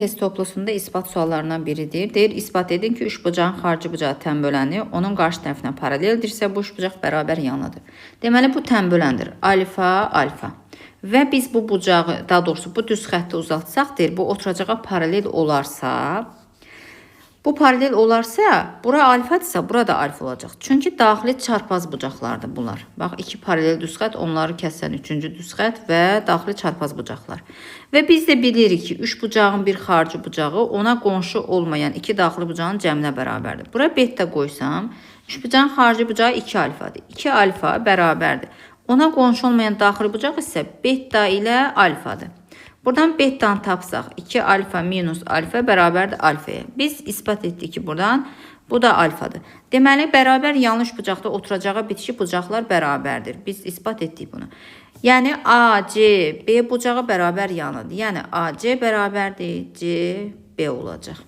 Test toplusunda ispat suallarından biridir. Deyir, ispat edin ki, üç bucağın xarici bucağı tənböləni onun qarşı tərəfinə paraleldirsə, bu üç bucaq bərabər yanıdır. Deməli, bu tənböləndir. Alfa, alfa. Və biz bu bucağı, daha doğrusu bu düz xətti uzaltsaq, deyir, bu oturacağa paralel olarsa, bura alfadırsa, bura da alfa olacaq. Çünki daxili çarpaz bucaqlardır bunlar. Bax, iki paralel düz xətt, onları kəsən üçüncü düz xətt və daxili çarpaz bucaqlar. Və biz də bilirik ki, üç bucağın bir xarici bucağı ona qonşu olmayan iki daxili bucağın cəminə bərabərdir. Bura beta qoysam, üç bucağın xarici bucağı 2 alfadır. 2 alfa bərabərdir. Ona qonşu olmayan daxili bucaq isə beta ilə alfadır. Buradan beta'nı tapsaq 2 alfa minus alfa bərabərdir alfaya. Biz ispat etdik ki, buradan bu da alfadır. Deməli, bərabər yanlış bucaqda oturacağı bitişik bucaqlar bərabərdir. Biz ispat etdik bunu. Yəni, AC, B bucağı bərabər yanıdır. Yəni, AC bərabərdir, C, B olacaq.